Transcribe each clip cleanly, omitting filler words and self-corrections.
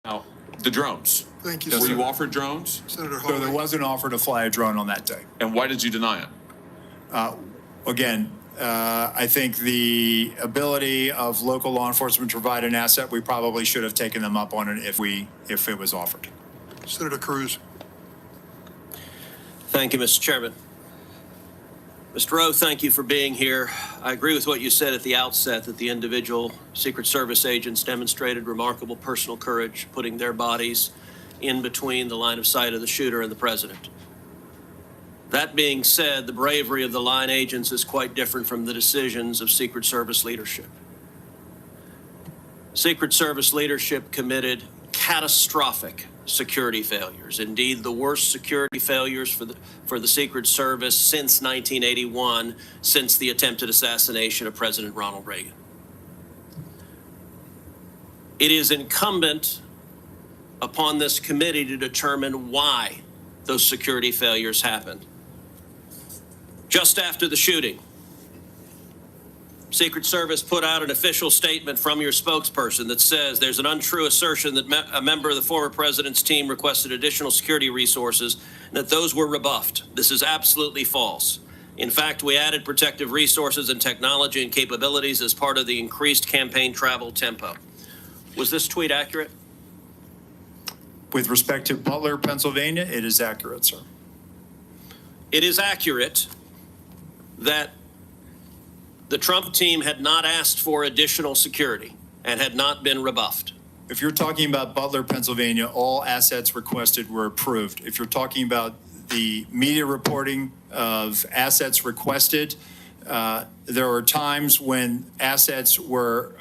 Now, the drones. Thank you, Were sir. you offered drones? Senator So there Hawley. was an offer to fly a drone on that day. And why did you deny it? Again, I think the ability of local law enforcement to provide an asset, we probably should have taken them up on it if it was offered. Senator Cruz. Thank you, Mr. Chairman. Mr. Rowe, thank you for being here. I agree with what you said at the outset, that the individual Secret Service agents demonstrated remarkable personal courage, putting their bodies in between the line of sight of the shooter and the president. That being said, the bravery of the line agents is quite different from the decisions of Secret Service leadership. Secret Service leadership committed catastrophic security failures, indeed the worst security failures for the Secret Service since 1981, since the attempted assassination of President Ronald Reagan. It is incumbent upon this committee to determine why those security failures happened. Just after the shooting, Secret Service put out an official statement from your spokesperson that says there's an untrue assertion that a member of the former president's team requested additional security resources and that those were rebuffed. This is absolutely false. In fact, we added protective resources and technology and capabilities as part of the increased campaign travel tempo. Was this tweet accurate? With respect to Butler, Pennsylvania, it is accurate, sir. It is accurate that the Trump team had not asked for additional security and had not been rebuffed. If you're talking about Butler, Pennsylvania, all assets requested were approved. If you're talking about the media reporting of assets requested, there were times when assets were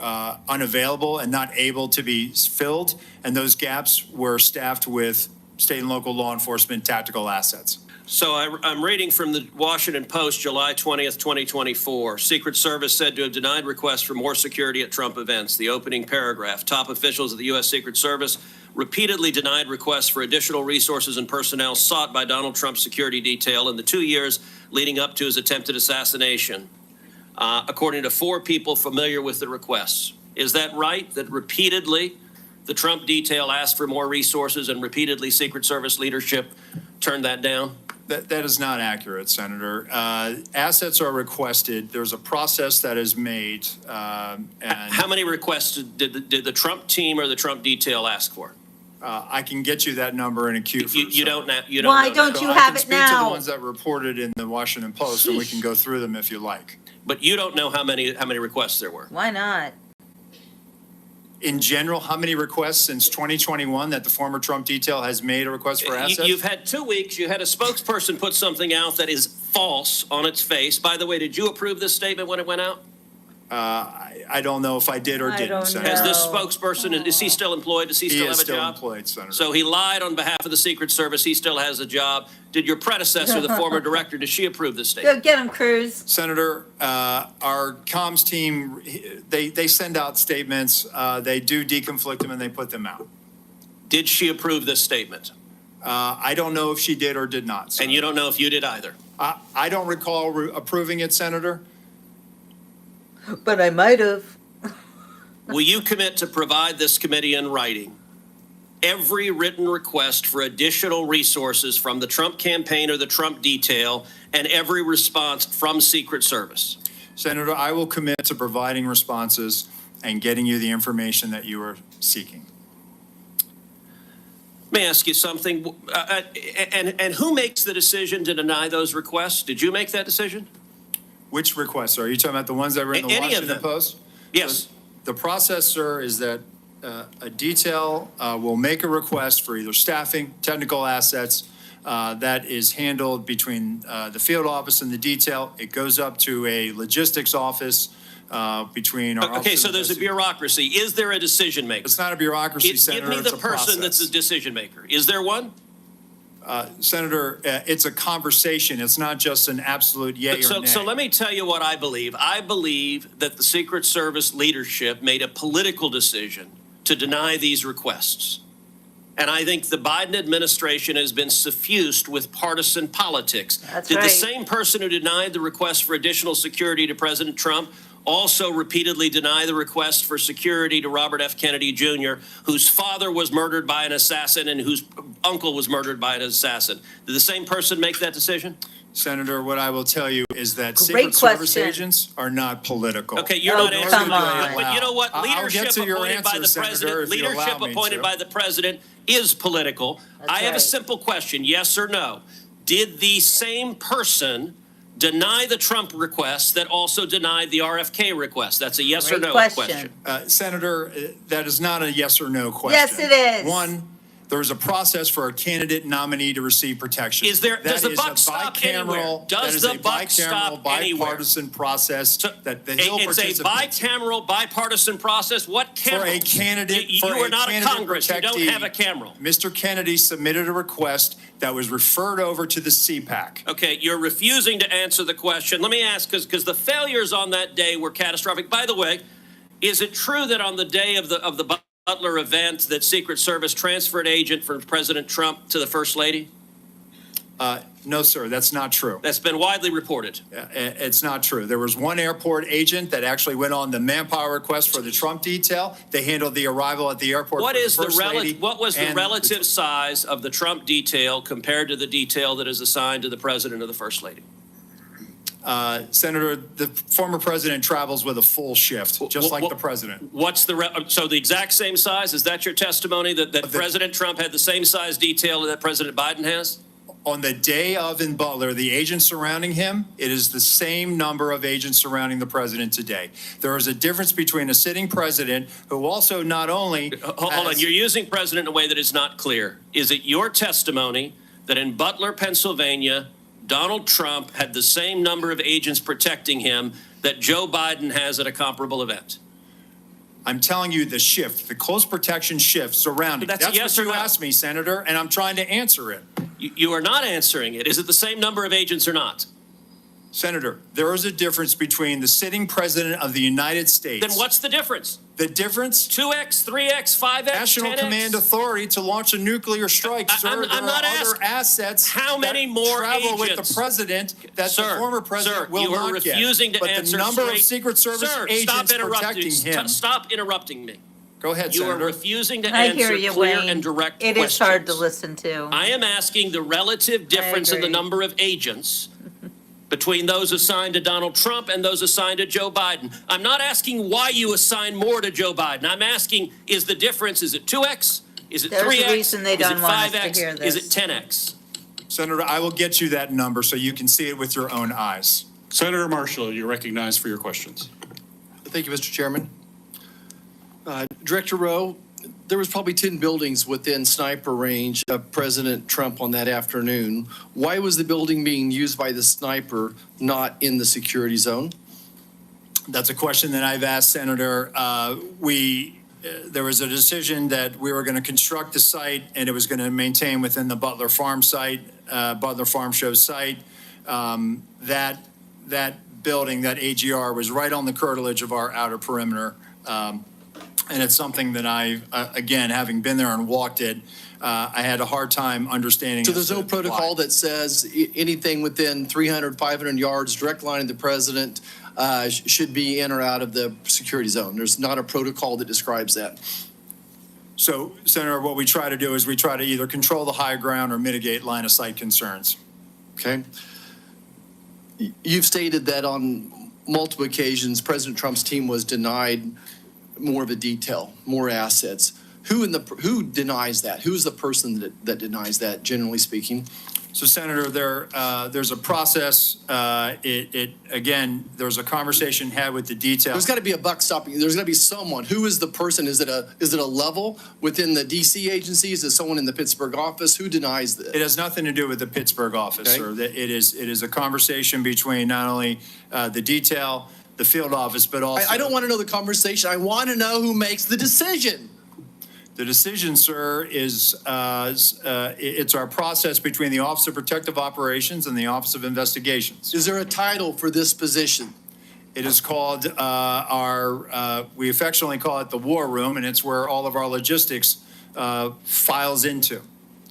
unavailable and not able to be filled, and those gaps were staffed with state and local law enforcement tactical assets. So I'm reading from the Washington Post, July 20th, 2024. Secret Service said to have denied requests for more security at Trump events. The opening paragraph, top officials of the U.S. Secret Service repeatedly denied requests for additional resources and personnel sought by Donald Trump's security detail in the 2 years leading up to his attempted assassination, according to 4 people familiar with the requests. Is that right, that repeatedly the Trump detail asked for more resources and repeatedly Secret Service leadership turned that down? That is not accurate, Senator. Assets are requested. There's a process that is made. And how many requests did the Trump team or the Trump detail ask for? I can get you that number in a queue. You don't know. You don't Why know don't that. you I have can it speak to now? the ones that reported in the Washington Post, and we can go through them if you like. But you don't know how many requests there were. Why not? In general, how many requests since 2021 that the former Trump detail has made a request for assets? You've had 2 weeks. You had a spokesperson put something out that is false on its face. By the way, did you approve this statement when it went out? I don't know if I did or I didn't, don't Senator. Has know. this spokesperson, is he still employed? Does he He still is have a still job? employed, Senator. So he lied on behalf of the Secret Service. He still has a job. Did your predecessor, the former director, did she approve this statement? Go get him, Cruz. Senator, our comms team, they send out statements. They do deconflict them and they put them out. Did she approve this statement? I don't know if she did or did not. And Senator. you don't know if you did either. I don't recall approving it, Senator. But I might have. Will you commit to provide this committee in writing every written request for additional resources from the Trump campaign or the Trump detail and every response from Secret Service? Senator, I will commit to providing responses and getting you the information that you are seeking. Let me ask you something. And who makes the decision to deny those requests? Did you make that decision? Which requests? Are you talking about the ones that were in the Any of Washington them. Post? Yes. The process, sir, is that a detail will make a request for either staffing, technical assets, that is handled between the field office and the detail. It goes up to a logistics office between our Okay, Office so of there's a Investigation. bureaucracy. Is there a decision maker? It's not a bureaucracy, Give Senator. me It's the a person that's a process. decision maker. Is there one? Senator, it's a conversation. It's not just an absolute yay or nay. So let me tell you what I believe. I believe that the Secret Service leadership made a political decision to deny these requests. And I think the Biden administration has been suffused with partisan politics. That's Did right. the same person who denied the request for additional security to President Trump also repeatedly deny the request for security to Robert F. Kennedy Jr., whose father was murdered by an assassin and whose uncle was murdered by an assassin? Did the same person make that decision? Senator, what I will tell you is that Great Secret Service question. agents are not political. Okay, you're Oh, not come answering. on. But you know what? I'll get Leadership to your appointed by answer, the Senator, president. if you allow Leadership me appointed to. by the president is political. That's I have a right. simple question: yes or no? Did the same person deny the Trump request that also denied the RFK request? That's a yes or Great no question. Senator, that is not a yes or no question. Yes, it is. One, there is a process for a candidate nominee to receive protection. Is there- does the That is buck a stop anywhere? bicameral- Does that is the a buck stop bicameral, anywhere? bipartisan process that the Hill It's a participants. bicameral, bipartisan process. What camera? For a candidate, You for are a not a candidate Congress. You don't protectee, have a camera. Mr. Kennedy submitted a request that was referred over to the CPAC. Okay, you're refusing to answer the question. Let me ask, because the failures on that day were catastrophic. By the way, is it true that on the day of the Butler event that Secret Service transferred agent from President Trump to the First Lady? No, sir, that's not true. That's been widely reported. It's not true. There was one airport agent that actually went on the manpower request for the Trump detail. They handled the arrival at the airport. What for is the First Lady what was the and relative size of the Trump detail compared to the detail that is assigned to the President or the First Lady? Senator, the former president travels with a full shift, just like the president. What's so the exact same size? Is that your testimony that President Trump had the same size detail that President Biden has? On the day of in Butler, the agents surrounding him, it is the same number of agents surrounding the president today. There is a difference between a sitting president who also not only Hold on, you're using president in a way that is not clear. Is it your testimony that in Butler, Pennsylvania, Donald Trump had the same number of agents protecting him that Joe Biden has at a comparable event? I'm telling you the shift, the close protection shift surrounding. That's a yes what or you no. asked me, Senator, and I'm trying to answer it. You are not answering it. Is it the same number of agents or not? Senator, there is a difference between the sitting president of the United States. Then what's the difference? The difference? 2x, 3x, 5x, National 10x? Command Authority to launch a nuclear strike. Sir, I'm there not are other asking- assets How many that more travel with agents? the president that Sir, the former president sir, will you are not get. refusing to but answer the number straight. of Secret Service Sir, agents protecting him. Stop interrupting me. Go ahead, You are Senator. refusing to I answer hear you, clear Wayne. and direct It questions. is hard to listen to. I am asking the relative difference in the agree. number of agents between those assigned to Donald Trump and those assigned to Joe Biden. I'm not asking why you assign more to Joe Biden. I'm asking, is the difference, is it 2x? Is it There's a 3x? reason they Is it don't want us to 5x? hear Is this. it 10x? Senator, I will get you that number so you can see it with your own eyes. Senator Marshall, you're recognized for your questions. Thank you, Mr. Chairman. Director Rowe, there was probably 10 buildings within sniper range of President Trump on that afternoon. Why was the building being used by the sniper not in the security zone? That's a question that I've asked, Senator. There was a decision that we were going to construct the site and it was going to maintain within the Butler Farm site, Butler Farm Show site. That building, that AGR, was right on the curtilage of our outer perimeter. And it's something that I, again, having been there and walked it, I had a hard time understanding. So as there's to no protocol why. that says anything within 300, 500 yards, direct line of the president should be in or out of the security zone. There's not a protocol that describes that. So, Senator, what we try to do is we try to either control the high ground or mitigate line of sight concerns. Okay? You've stated that on multiple occasions, President Trump's team was denied more of a detail, more assets. Who denies that? Who's the person that denies that, generally speaking? So, Senator, there's a process. Again, there's a conversation had with the detail. There's got to be a buck stopping. There's got to be someone. Who is the person? Is it a level within the DC agencies? Is it someone in the Pittsburgh office? Who denies this? It has nothing to do with the Pittsburgh office, Okay. sir. It is a conversation between not only the detail, the field office, but also. I don't want to know the conversation. I want to know who makes the decision. The decision, sir, is it's our process between the Office of Protective Operations and the Office of Investigations. Is there a title for this position? It is called we affectionately call it the War Room, and it's where all of our logistics files into.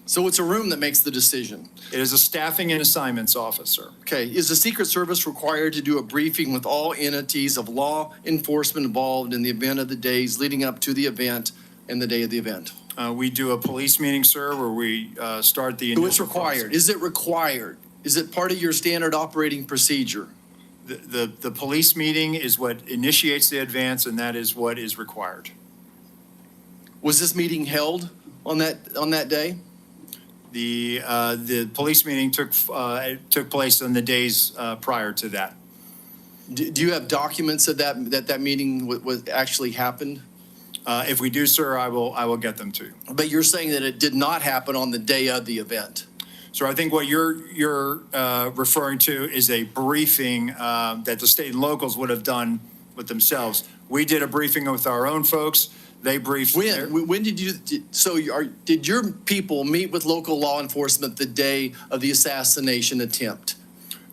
So it's a room that makes the decision. It is a staffing and assignments officer. Okay, is the Secret Service required to do a briefing with all entities of law enforcement involved in the event of the days leading up to the event and the day of the event? We do a police meeting, sir, where we start the So initial it's required. process. Is it required? Is it part of your standard operating procedure? The police meeting is what initiates the advance, and that is what is required. Was this meeting held on that day? The police meeting took place on the days prior to that. Do you have documents of that meeting was actually happened? If we do, sir, I will get them to you. But you're saying that it did not happen on the day of the event? So I think what you're referring to is a briefing that the state and locals would have done with themselves. We did a briefing with our own folks. They briefed. When did you, did your people meet with local law enforcement the day of the assassination attempt?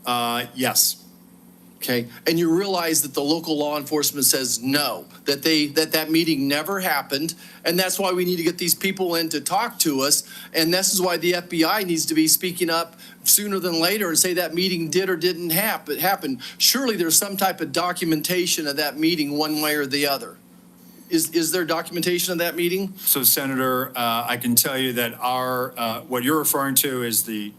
Yes. Okay, and you realize that the local law enforcement says no, that meeting never happened, and that's why we need to get these people in to talk to us, and this is why the FBI needs to be speaking up sooner than later and say that meeting did or didn't happen. Surely there's some type of documentation of that meeting one way or the other. Is there documentation of that meeting? So Senator, I can tell you that what you're referring to is the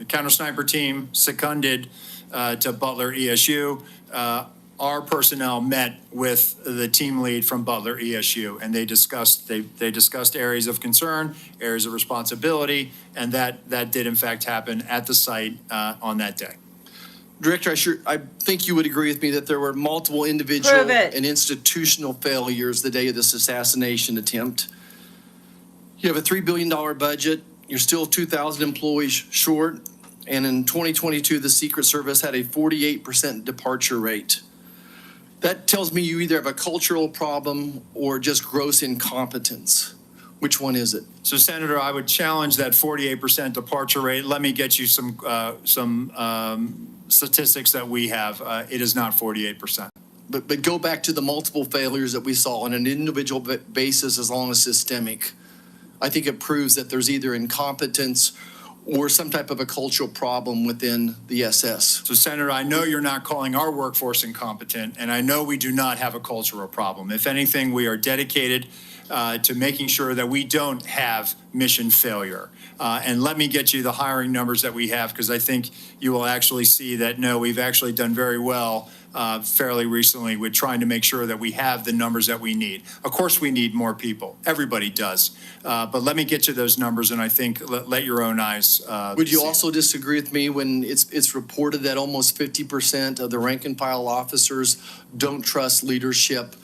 counter sniper team seconded to Butler ESU. Our personnel met with the team lead from Butler ESU, and they discussed areas of concern, areas of responsibility, and that did in fact happen at the site on that day. Director, I think you would agree with me that there were multiple individual Prove it. and institutional failures the day of this assassination attempt. You have a $3 billion budget. You're still 2,000 employees short. And in 2022, the Secret Service had a 48% departure rate. That tells me you either have a cultural problem or just gross incompetence. Which one is it? So Senator, I would challenge that 48% departure rate. Let me get you some statistics that we have. It is not 48%. But go back to the multiple failures that we saw on an individual basis as long as systemic. I think it proves that there's either incompetence or some type of a cultural problem within the SS. So Senator, I know you're not calling our workforce incompetent, and I know we do not have a cultural problem. If anything, we are dedicated to making sure that we don't have mission failure. And let me get you the hiring numbers that we have, because I think you will actually see that, no, we've actually done very well fairly recently with trying to make sure that we have the numbers that we need. Of course, we need more people. Everybody does. But let me get you those numbers, and I think let your own eyes Would you see. also disagree with me when it's reported that almost 50% of the rank and file officers don't trust leadership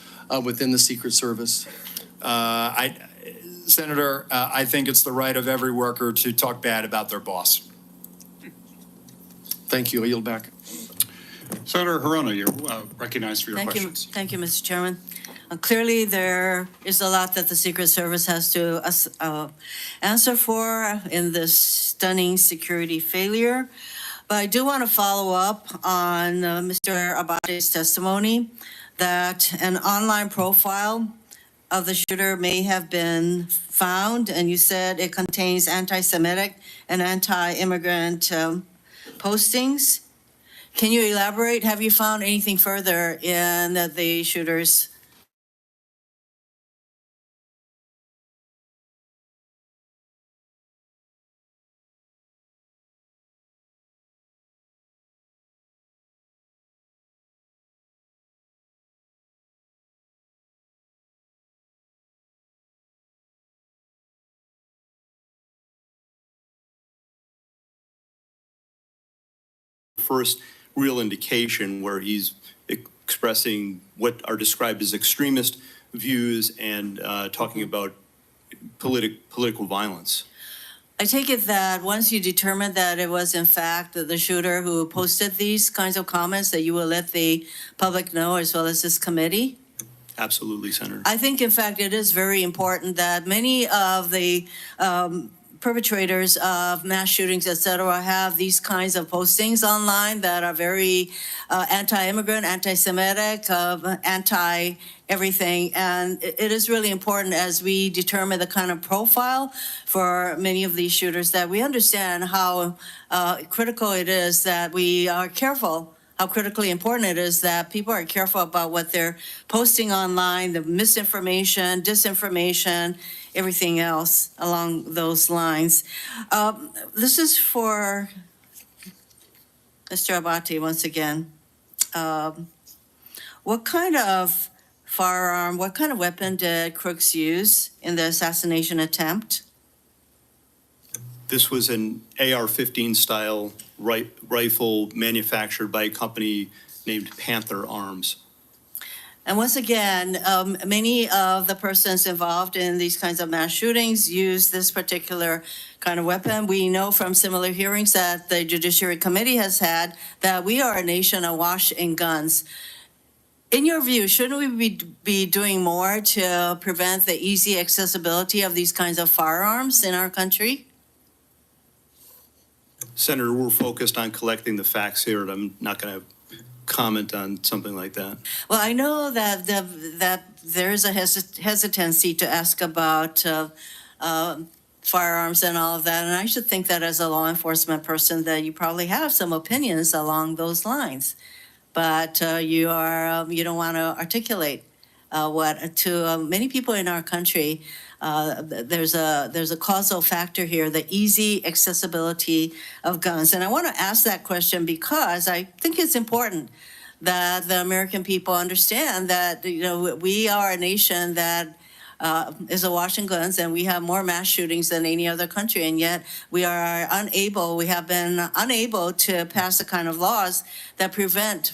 within the Secret Service? Senator, I think it's the right of every worker to talk bad about their boss. Thank you. I yield back. Senator Hirona, you're recognized for your Thank you, questions. thank you, Mr. Chairman. Clearly, there is a lot that the Secret Service has to answer for in this stunning security failure. But I do want to follow up on Mr. Abate's testimony that an online profile of the shooter may have been found, and you said it contains anti-Semitic and anti-immigrant postings. Can you elaborate? Have you found anything further in the shooter's? First real indication where he's expressing what are described as extremist views and talking about political violence. I take it that once you determine that it was in fact the shooter who posted these kinds of comments, that you will let the public know as well as this committee? Absolutely, Senator. I think, in fact, it is very important that many of the perpetrators of mass shootings, et cetera, have these kinds of postings online that are very anti-immigrant, anti-Semitic, anti-everything. And it is really important as we determine the kind of profile for many of these shooters that we understand how critical it is that we are careful, how critically important it is that people are careful about what they're posting online, the misinformation, disinformation, everything else along those lines. This is for Mr. Abati once again. What kind of firearm, what kind of weapon did Crooks use in the assassination attempt? This was an AR-15 style rifle manufactured by a company named Panther Arms. And once again, many of the persons involved in these kinds of mass shootings use this particular kind of weapon. We know from similar hearings that the Judiciary Committee has had that we are a nation awash in guns. In your view, shouldn't we be doing more to prevent the easy accessibility of these kinds of firearms in our country? Senator, we're focused on collecting the facts here, and I'm not going to comment on something like that. Well, I know that that there is a hesitancy to ask about firearms and all of that, and I should think that as a law enforcement person that you probably have some opinions along those lines, but you don't want to articulate what to many people in our country. There's a causal factor here, the easy accessibility of guns. And I want to ask that question because I think it's important that the American people understand that, we are a nation that is awash in guns, and we have more mass shootings than any other country, and yet we have been unable to pass the kind of laws that prevent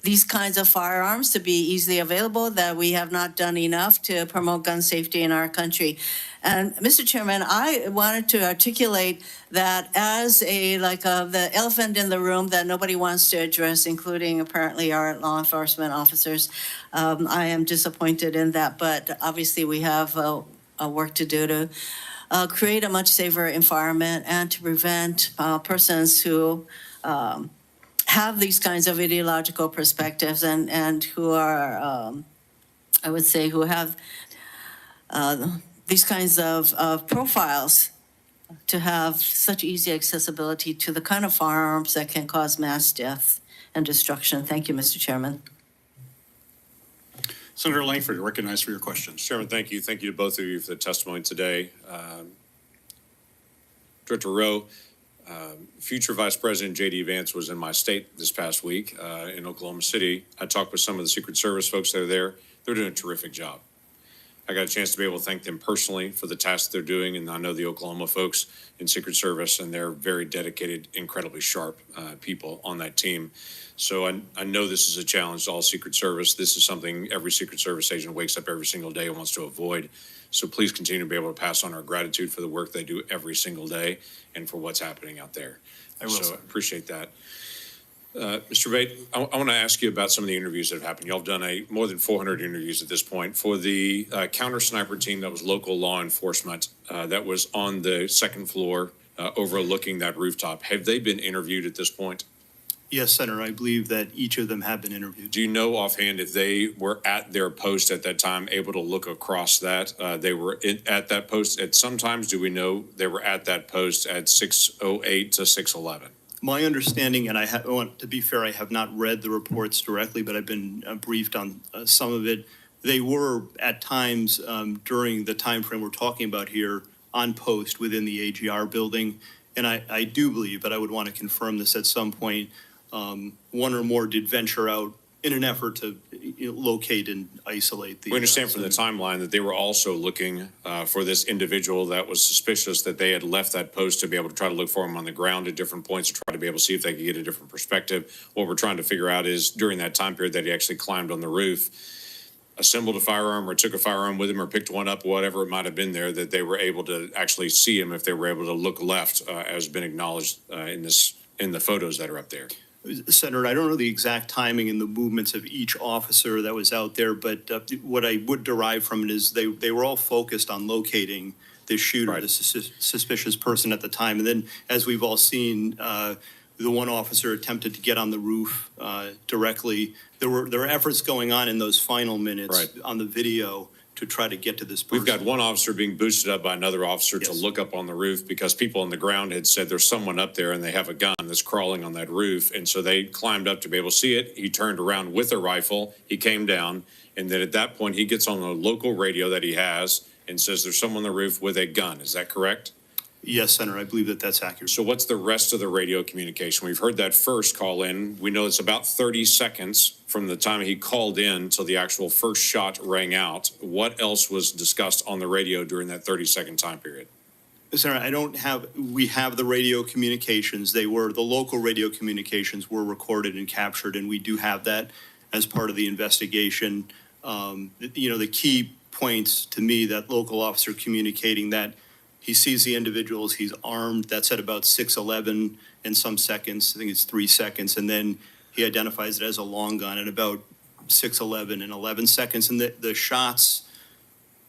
these kinds of firearms to be easily available, that we have not done enough to promote gun safety in our country. And Mr. Chairman, I wanted to articulate that as the elephant in the room that nobody wants to address, including apparently our law enforcement officers. I am disappointed in that, but obviously we have a work to do to create a much safer environment and to prevent persons who have these kinds of ideological perspectives and who are, I would say, who have these kinds of profiles to have such easy accessibility to the kind of firearms that can cause mass death and destruction. Thank you, Mr. Chairman. Senator Langford, you're recognized for your questions. Chairman, thank you. Thank you to both of you for the testimony today. Director Rowe, future Vice President J.D. Vance was in my state this past week in Oklahoma City. I talked with some of the Secret Service folks that are there. They're doing a terrific job. I got a chance to be able to thank them personally for the tasks they're doing, and I know the Oklahoma folks in Secret Service, and they're very dedicated, incredibly sharp people on that team. So I know this is a challenge to all Secret Service. This is something every Secret Service agent wakes up every single day and wants to avoid. So please continue to be able to pass on our gratitude for the work they do every single day and for what's happening out there. I will, So sir. I appreciate that. Mr. Bate, I want to ask you about some of the interviews that have happened. Y'all have done more than 400 interviews at this point. For the counter sniper team that was local law enforcement that was on the second floor overlooking that rooftop, have they been interviewed at this point? Yes, Senator, I believe that each of them have been interviewed. Do you know offhand if they were at their post at that time, able to look across that? They were at that post at sometimes. Do we know they were at that post at 6:08 to 6:11? My understanding, and I want to be fair, I have not read the reports directly, but I've been briefed on some of it. They were at times during the time frame we're talking about here on post within the AGR building. And I do believe, but I would want to confirm this at some point, one or more did venture out in an effort to locate and isolate the. We understand from the timeline that they were also looking for this individual that was suspicious, that they had left that post to be able to try to look for him on the ground at different points to try to be able to see if they could get a different perspective. What we're trying to figure out is during that time period that he actually climbed on the roof, assembled a firearm or took a firearm with him or picked one up, whatever it might have been there, that they were able to actually see him if they were able to look left, as been acknowledged in the photos that are up there. Senator, I don't know the exact timing and the movements of each officer that was out there, but what I would derive from it is they were all focused on locating the shooter, Right. the suspicious person at the time. And then, as we've all seen, the one officer attempted to get on the roof directly. There were efforts going on in those final minutes Right. on the video to try to get to this person. We've got one officer being boosted up by another officer to Yes. look up on the roof because people on the ground had said there's someone up there and they have a gun that's crawling on that roof. And so they climbed up to be able to see it. He turned around with a rifle. He came down. And then at that point, he gets on the local radio that he has and says there's someone on the roof with a gun. Is that correct? Yes, Senator, I believe that that's accurate. So what's the rest of the radio communication? We've heard that first call in. We know it's about 30 seconds from the time he called in till the actual first shot rang out. What else was discussed on the radio during that 30-second time period? Senator, we have the radio communications. The local radio communications were recorded and captured, and we do have that as part of the investigation. The key points to me, that local officer communicating that he sees the individuals, he's armed, that's at about 6:11 and some seconds, I think it's 3 seconds, and then he identifies it as a long gun at about 6:11 and 11 seconds. And the shots,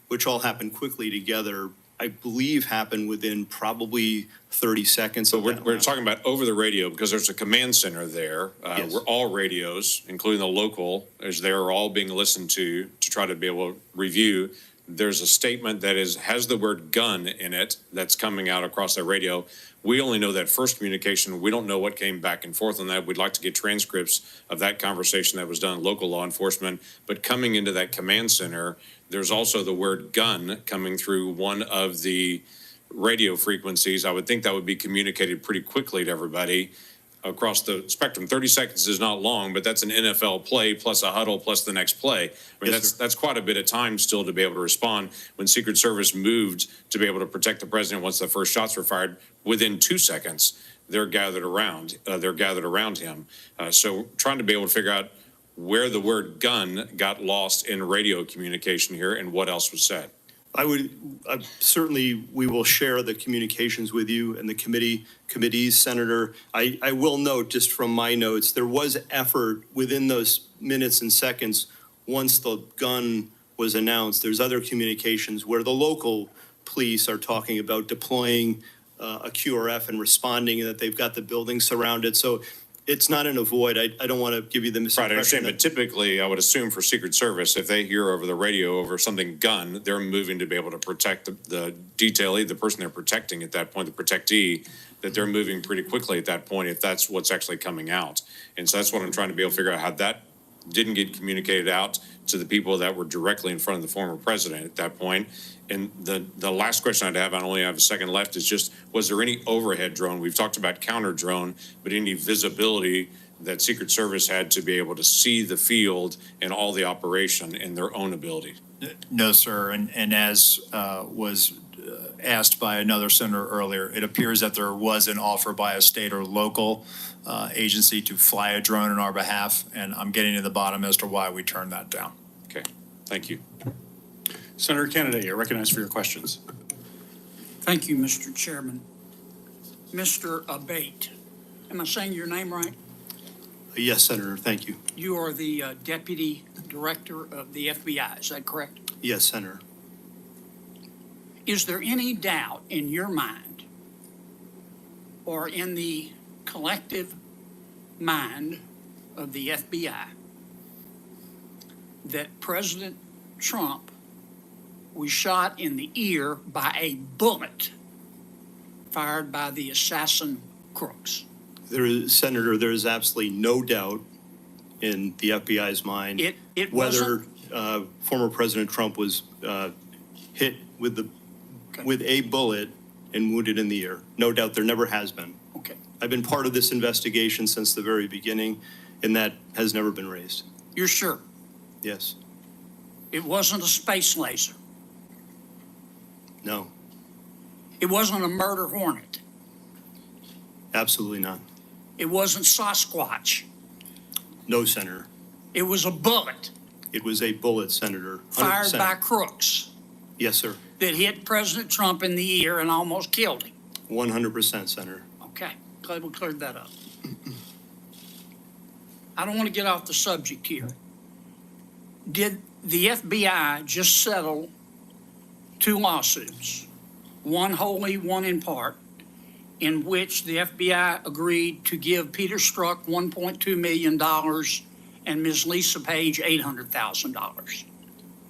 which all happened quickly together, I believe happened within probably 30 seconds. So of we're, that we're last- talking about over the radio because there's a command center there. Yes. Where all radios, including the local, as they're all being listened to try to be able to review. There's a statement that has the word gun in it that's coming out across that radio. We only know that first communication. We don't know what came back and forth on that. We'd like to get transcripts of that conversation that was done in local law enforcement. But coming into that command center, there's also the word gun coming through one of the radio frequencies. I would think that would be communicated pretty quickly to everybody across the spectrum. 30 seconds is not long, but that's an NFL play plus a huddle plus the next play. I mean, Yes, sir. that's quite a bit of time still to be able to respond. When Secret Service moved to be able to protect the president once the first shots were fired, within 2 seconds, they're gathered around him. So trying to be able to figure out where the word gun got lost in radio communication here and what else was said. Certainly, we will share the communications with you and the committees, Senator. I will note, just from my notes, there was effort within those minutes and seconds, once the gun was announced, there's other communications where the local police are talking about deploying a QRF and responding, and that they've got the building surrounded. So it's not in a void. I don't want to give you the Right, I understand, misimpression but that typically, I would assume for Secret Service, if they hear over the radio over something gun, they're moving to be able to protect the detailee, the person they're protecting at that point, the protectee, that they're moving pretty quickly at that point if that's what's actually coming out. And so that's what I'm trying to be able to figure out, how that didn't get communicated out to the people that were directly in front of the former president at that point. And the last question I'd have, I only have a second left, is just, was there any overhead drone? We've talked about counter drone, but any visibility that Secret Service had to be able to see the field and all the operation in their own ability? No, sir. And as was asked by another senator earlier, it appears that there was an offer by a state or local agency to fly a drone on our behalf, and I'm getting to the bottom as to why we turned that down. Okay, thank you. Senator Kennedy, you're recognized for your questions. Thank you, Mr. Chairman. Mr. Abate, am I saying your name right? Yes, Senator, thank you. You are the Deputy Director of the FBI, is that correct? Yes, Senator. Is there any doubt in your mind or in the collective mind of the FBI that President Trump was shot in the ear by a bullet fired by the assassin crooks? Senator, there is absolutely no doubt in the FBI's mind It whether wasn't, former President Trump was hit with a bullet and wounded in the ear. No doubt, there never has been. okay, I've been part of this investigation since the very beginning, and that has never been raised. you're sure? Yes, It wasn't a space laser. no, It wasn't a murder hornet. absolutely not. It wasn't Sasquatch. No, Senator. It was a bullet It was a bullet, Senator. 100%. fired by crooks Yes, sir. that hit President Trump in the ear and almost killed him. 100%, Senator. Okay, glad we cleared that up. I don't want to get off the subject here. Did the FBI just settle 2 lawsuits one wholly, one in part, in which the FBI agreed to give Peter Strzok $1.2 million and Ms. Lisa Page $800,000.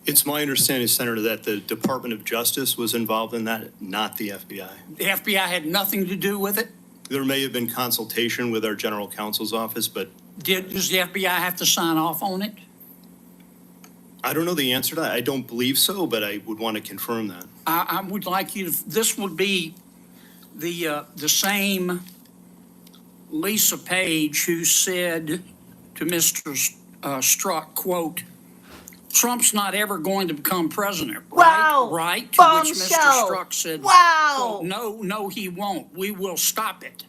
It's my understanding, Senator, that the Department of Justice was involved in that, not the FBI. The FBI had nothing to do with it? There may have been consultation with our general counsel's office, but Does the FBI have to sign off on it? I don't know the answer to that. I don't believe so, but I would want to confirm that. I would like you to, this would be the same Lisa Page who said to Mr. Strzok, quote, Trump's not ever going to become president, right? Wow. Right? To which Mr. Bombshell. Strzok said, Wow. quote, no, he won't. We will stop it.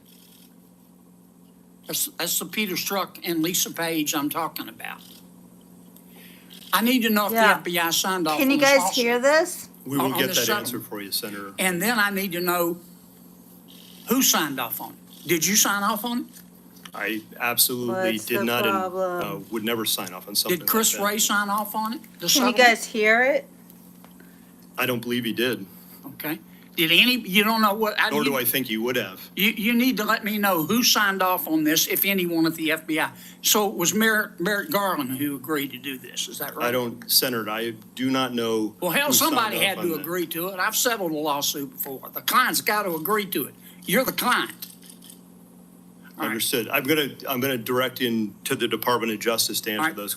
That's the Peter Strzok and Lisa Page I'm talking about. I need to know if Yeah. the FBI signed off on Can you this guys lawsuit. hear this? We will On get the that sub- answer for you, Senator. And then I need to know who signed off on it. Did you sign off on it? I absolutely What's did the not, and problem? would never sign off on something Did like Chris that. Ray sign off on it? The Can you settlement? guys hear it? I don't believe he did, Okay. Did any, you don't know what, nor do I think he would have. you need to let me know who signed off on this, if anyone at the FBI. So it was Merrick Garland who agreed to do this, is that right? I don't, Senator, I do not know. Well, hell, who signed somebody off had on to that. agree to it. I've settled a lawsuit before. The client's got to agree to it. You're the client. All right. Understood. I'm gonna direct in to the Department of Justice to All answer right. those